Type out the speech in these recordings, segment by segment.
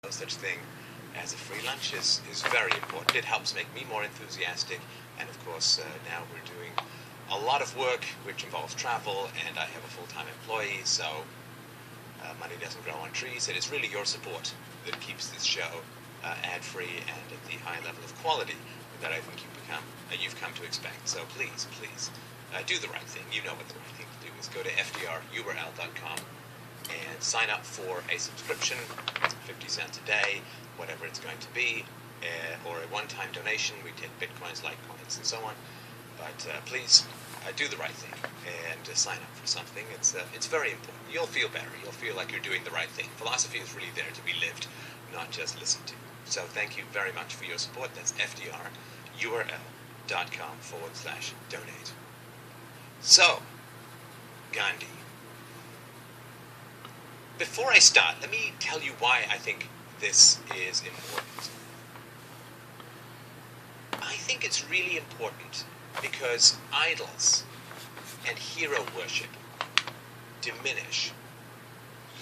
no such thing as a free lunch is very important. It helps make me more enthusiastic, and of course now we're doing a lot of work which involves travel, and I have a full-time employee, so money doesn't grow on trees. It is really your support that keeps this show ad-free and at the high level of quality that I think you've come to expect. So please, do the right thing. You know what the right thing to do is. Go to fdrurl.com and sign up for a subscription, 50 cents a day, whatever it's going to be, or a one-time donation. We take bitcoins, litecoins, and so on. But please do the right thing and sign up for something. It's very important. You'll feel better. You'll feel like you're doing the right thing. Philosophy is really there to be lived, not just listened to. So thank you very much for your support. That's fdrurl.com/donate. So, Gandhi. Before I start, let me tell you why I think this is important. I think it's really important because idols and hero worship diminish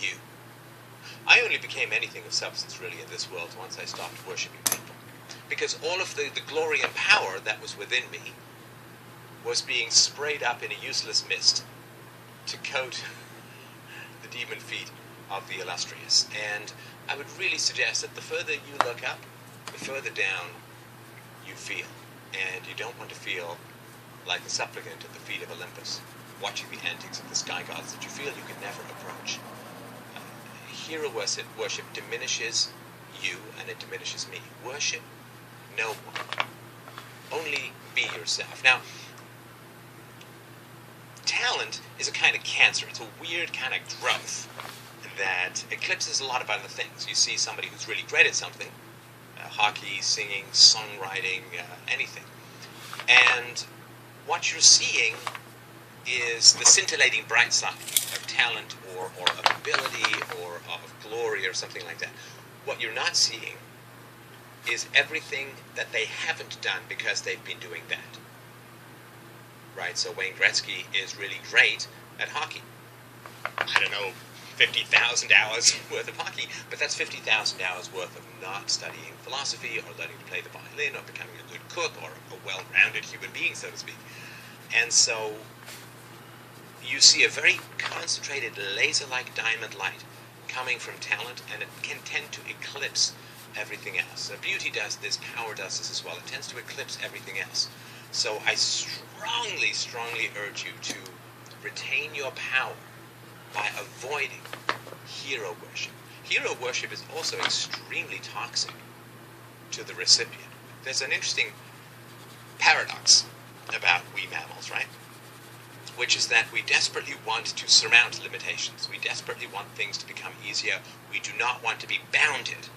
you. I only became anything of substance really in this world once I stopped worshipping people. Because all of the glory and power that was within me was being sprayed up in a useless mist to coat the demon feet of the illustrious. And I would really suggest that the further you look up, the further down you feel. And you don't want to feel like a supplicant at the feet of Olympus, watching the antics of the sky gods that you feel you can never approach. Hero worship diminishes you, and it diminishes me. Worship no one. Only be yourself. Now, talent is a kind of cancer. It's a weird kind of growth that eclipses a lot of other things. You see somebody who's really great at something, hockey, singing, songwriting, anything. And what you're seeing is the scintillating bright side of talent or of ability or of glory or something like that. What you're not seeing is everything that they haven't done because they've been doing that. Right? So Wayne Gretzky is really great at hockey. I don't know, 50,000 hours worth of hockey, but that's 50,000 hours worth of not studying philosophy or learning to play the violin or becoming a good cook or a well-rounded human being, so to speak. And so you see a very concentrated, laser-like diamond light coming from talent, and it can tend to eclipse everything else. So beauty does this, power does this as well. It tends to eclipse everything else. So I strongly, strongly urge you to retain your power by avoiding hero worship. Hero worship is also extremely toxic to the recipient. There's an interesting paradox about we mammals, right? Which is that we desperately want to surmount limitations. We desperately want things to become easier. We do not want to be bounded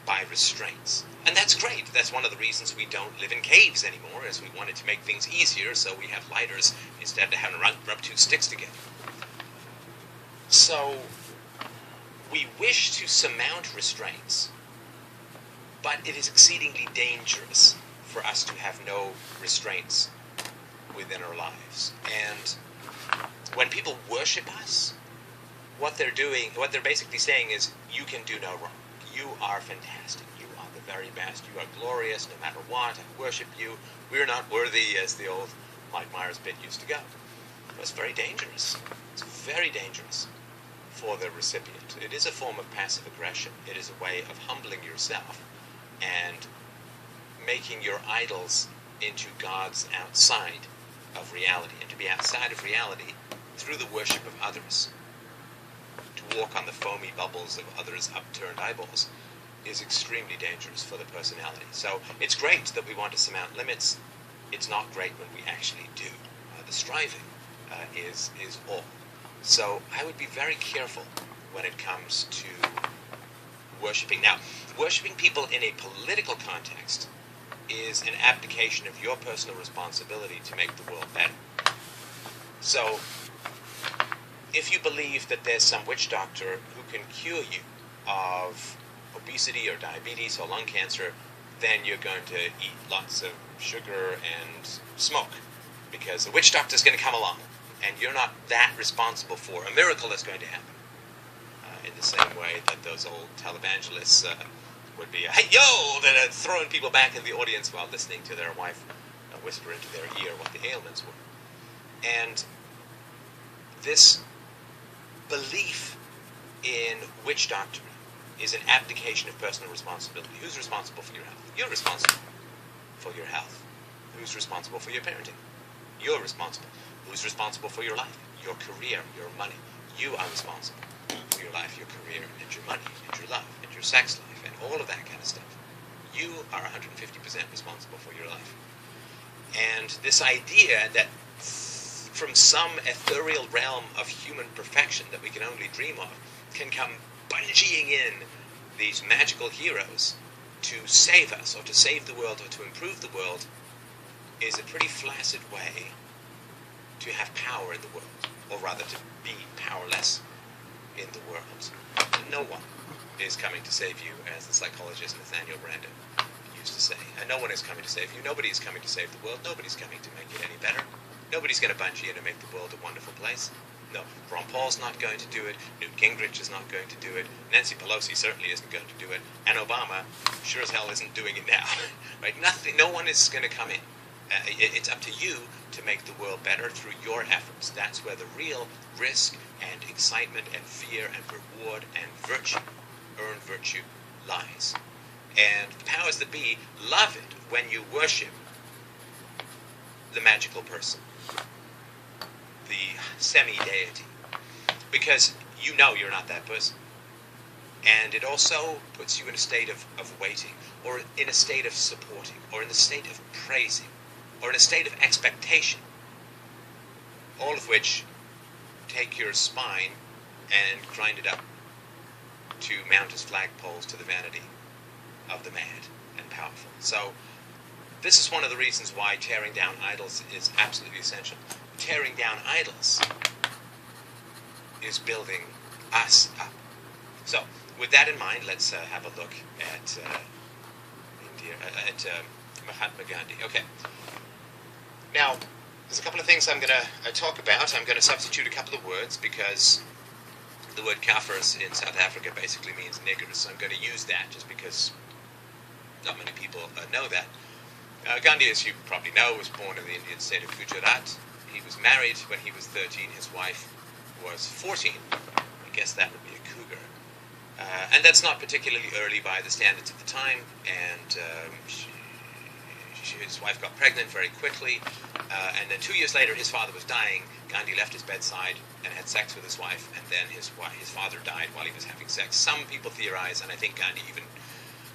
by restraints. And that's great. That's one of the reasons we don't live in caves anymore, is we wanted to make things easier, so we have lighters instead of having to rub two sticks together. So we wish to surmount restraints, but it is exceedingly dangerous for us to have no restraints within our lives. And when people worship us, what they're basically saying is, you can do no wrong. You are fantastic. You are the very best. You are glorious no matter what. I worship you. We're not worthy, as the old Mike Myers bit used to go. It's very dangerous. It's very dangerous for the recipient. It is a form of passive aggression. It is a way of humbling yourself and making your idols into gods outside of reality. And to be outside of reality through the worship of others, to walk on the foamy bubbles of others' upturned eyeballs, is extremely dangerous for the personality. So it's great that we want to surmount limits. It's not great when we actually do. The striving is all. So I would be very careful when it comes to worshipping. Now, worshipping people in a political context is an abdication of your personal responsibility to make the world better. So, if you believe that there's some witch doctor who can cure you of obesity or diabetes or lung cancer, then you're going to eat lots of sugar and smoke, because the witch doctor's going to come along, and you're not that responsible for a miracle that's going to happen. in the same way that those old televangelists would be, hey, yo, then throwing people back in the audience while listening to their wife whisper into their ear what the ailments were. And this belief in witch doctrine is an abdication of personal responsibility. Who's responsible for your health? You're responsible for your health. Who's responsible for your parenting? You're responsible. Who's responsible for your life? Your career, your money. You are responsible for your life, your career, and your money, and your love, and your sex life, and all of that kind of stuff. You are 150% responsible for your life. And this idea that from some ethereal realm of human perfection that we can only dream of can come bungeeing in these magical heroes to save us, or to save the world, or to improve the world, is a pretty flaccid way to have power in the world, or rather to be powerless in the world. No one is coming to save you, as the psychologist Nathaniel Branden used to say. And no one is coming to save you. Nobody is coming to save the world. Nobody's coming to make it any better. Nobody's going to bungee in and make the world a wonderful place. No, Ron Paul's not going to do it. Newt Gingrich is not going to do it. Nancy Pelosi certainly isn't going to do it. And Obama sure as hell isn't doing it now. Right? Nothing. No one is going to come in. It's up to you to make the world better through your efforts. That's where the real risk and excitement and fear and reward and virtue, earned virtue, lies. And the powers that be love it when you worship the magical person, the semi-deity, because you know you're not that person. And it also puts you in a state of waiting, or in a state of supporting, or in a state of praising, or in a state of expectation, all of which take your spine and grind it up to mount as flagpoles to the vanity of the mad and powerful. So this is one of the reasons why tearing down idols is absolutely essential. Tearing down idols is building us up. So with that in mind, let's have a look at Mahatma Gandhi. Okay. Now, there's a couple of things I'm going to talk about. I'm going to substitute a couple of words because the word Kafirs in South Africa basically means niggers. So I'm going to use that just because not many people know that. Gandhi, as you probably know, was born in the Indian state of Gujarat. He was married when he was 13. His wife was 14. I guess that would be a cougar. And that's not particularly early by the standards of the time. And his wife got pregnant very quickly. And then 2 years later, his father was dying. Gandhi left his bedside and had sex with his wife. And then his father died while he was having sex. Some people theorize, and I think Gandhi even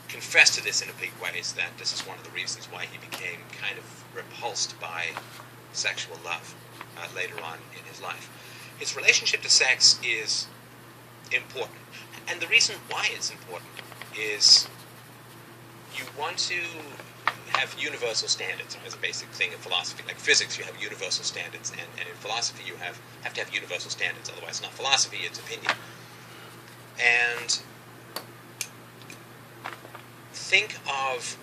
confessed to this in a big ways, that this is one of the reasons why he became kind of repulsed by sexual love later on in his life. His relationship to sex is important. And the reason why it's important is you want to have universal standards as a basic thing in philosophy. Like physics, you have universal standards, and in philosophy you have to have universal standards, otherwise it's not philosophy, it's opinion. And think of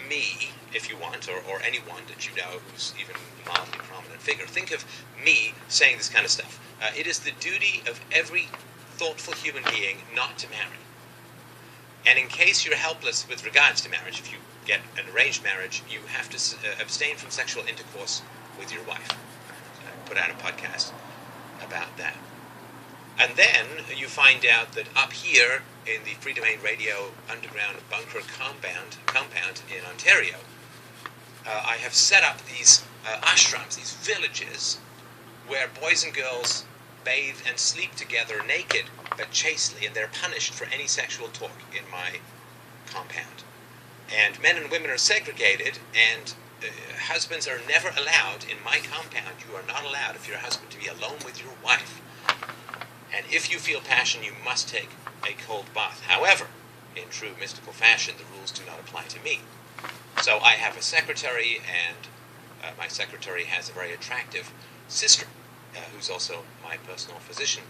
me, if you want, or anyone that you know who's even a mildly prominent figure. Think of me saying this kind of stuff. It is the duty of every thoughtful human being not to marry. And in case you're helpless with regards to marriage, if you get an arranged marriage, you have to abstain from sexual intercourse with your wife. I put out a podcast about that. And then you find out that up here in the Free Domain Radio underground bunker compound in Ontario, I have set up these ashrams, these villages, where boys and girls bathe and sleep together naked but chastely, and they're punished for any sexual talk in my compound. And men and women are segregated, and husbands are never allowed in my compound. You are not allowed, if you're a husband, to be alone with your wife. And if you feel passion, you must take a cold bath. However, in true mystical fashion, the rules do not apply to me. So I have a secretary, and my secretary has a very attractive sister, who's also my personal physician.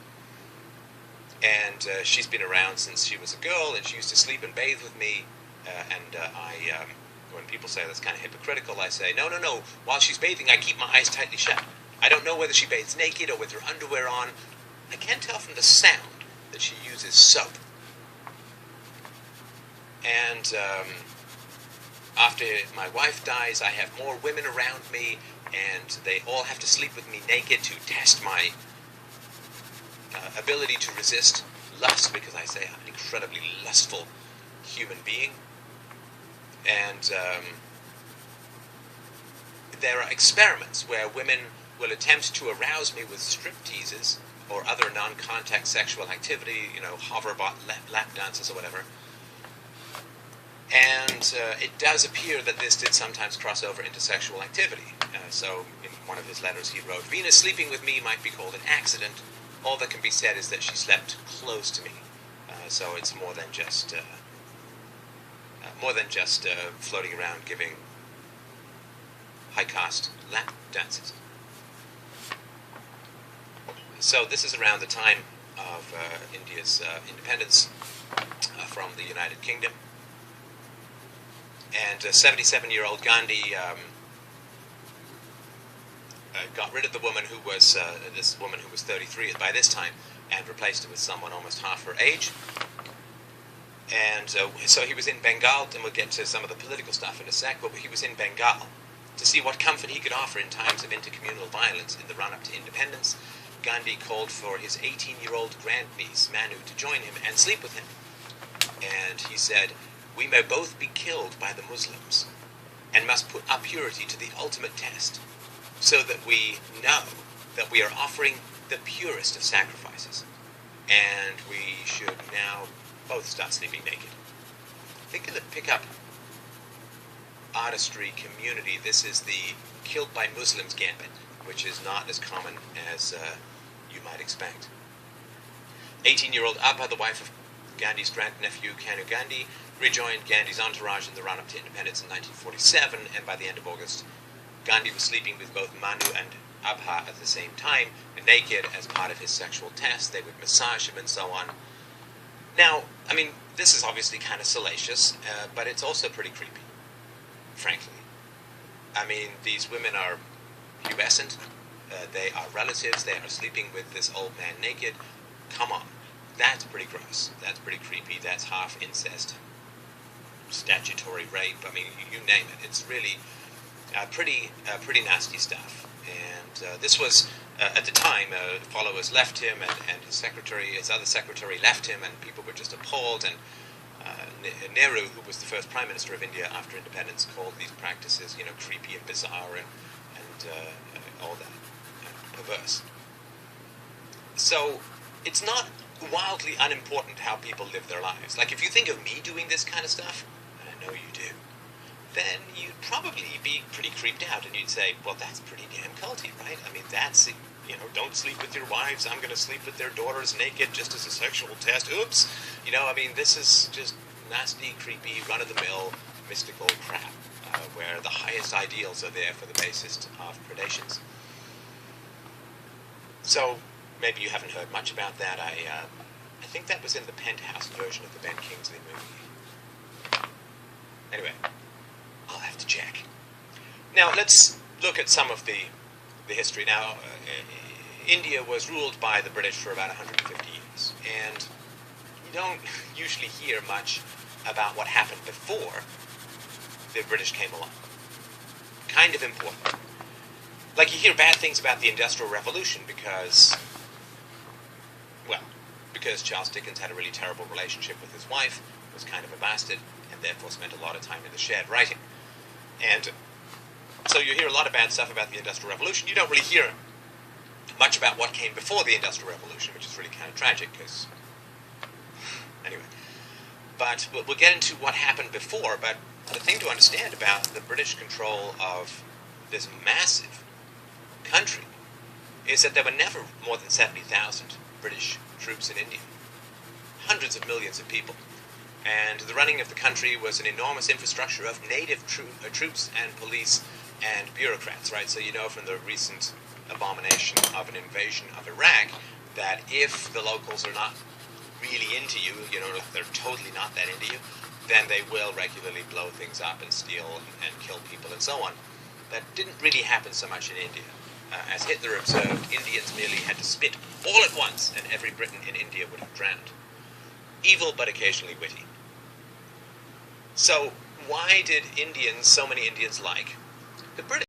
And she's been around since she was a girl, and she used to sleep and bathe with me. When people say that's kind of hypocritical, I say, no. While she's bathing, I keep my eyes tightly shut. I don't know whether she bathes naked or with her underwear on. I can't tell from the sound that she uses soap. And after my wife dies, I have more women around me, and they all have to sleep with me naked to test my ability to resist lust, because I say I'm an incredibly lustful human being. And there are experiments where women will attempt to arouse me with stripteases or other non-contact sexual activity, hoverbot lap dances or whatever. And it does appear that this did sometimes cross over into sexual activity. So in one of his letters he wrote, "Venus sleeping with me might be called an accident. All that can be said is that she slept close to me." So it's more than just floating around giving high-cost lap dances. So this is around the time of India's independence from the United Kingdom. And 77-year-old Gandhi got rid of the woman who was this woman who was 33 by this time, and replaced her with someone almost half her age. And so he was in Bengal, and we'll get to some of the political stuff in a sec, but he was in Bengal to see what comfort he could offer in times of intercommunal violence in the run-up to independence. Gandhi called for his 18-year-old grandniece, Manu, to join him and sleep with him. And he said, "We may both be killed by the Muslims, and must put our purity to the ultimate test, so that we know that we are offering the purest of sacrifices, and we should now both start sleeping naked." I think in the pickup artistry community, this is the killed by Muslims gambit, which is not as common as you might expect. 18-year-old Abha, the wife of Gandhi's grandnephew Kanu Gandhi, rejoined Gandhi's entourage in the run-up to independence in 1947, and by the end of August, Gandhi was sleeping with both Manu and Abha at the same time, naked, as part of his sexual test. They would massage him and so on. Now, I mean, this is obviously kind of salacious, but it's also pretty creepy, frankly. I mean, these women are pubescent, they are relatives, they are sleeping with this old man naked. Come on, that's pretty gross, that's pretty creepy, that's half incest, statutory rape, I mean, you name it. It's really pretty nasty stuff. And this was, at the time, followers left him, and his other secretary left him, and people were just appalled, and Nehru, who was the first Prime Minister of India after independence, called these practices, creepy and bizarre and all that, perverse. So it's not wildly unimportant how people live their lives. Like, if you think of me doing this kind of stuff, and I know you do, then you'd probably be pretty creeped out, and you'd say, well, that's pretty damn culty, right? I mean, that's, don't sleep with your wives, I'm going to sleep with their daughters naked just as a sexual test, oops. I mean, this is just nasty, creepy, run-of-the-mill, mystical crap, where the highest ideals are there for the basest of predations. So, maybe you haven't heard much about that. I think that was in the Penthouse version of the Ben Kingsley movie. Anyway, I'll have to check. Now, let's look at some of the history. Now, India was ruled by the British for about 150 years, and you don't usually hear much about what happened before the British came along. Kind of important. Like, you hear bad things about the Industrial Revolution because Charles Dickens had a really terrible relationship with his wife, was kind of a bastard, and therefore spent a lot of time in the shed writing. And so you hear a lot of bad stuff about the Industrial Revolution. You don't really hear much about what came before the Industrial Revolution, which is really kind of tragic, because... Anyway. But we'll get into what happened before, but the thing to understand about the British control of this massive country is that there were never more than 70,000 British troops in India. Hundreds of millions of people. And the running of the country was an enormous infrastructure of native troops and police and bureaucrats, right? So from the recent abomination of an invasion of Iraq that if the locals are not really into you, they're totally not that into you, then they will regularly blow things up and steal and kill people and so on. That didn't really happen so much in India. As Hitler observed, Indians merely had to spit all at once, and every Briton in India would have drowned. Evil, but occasionally witty. So, why did so many Indians like the British?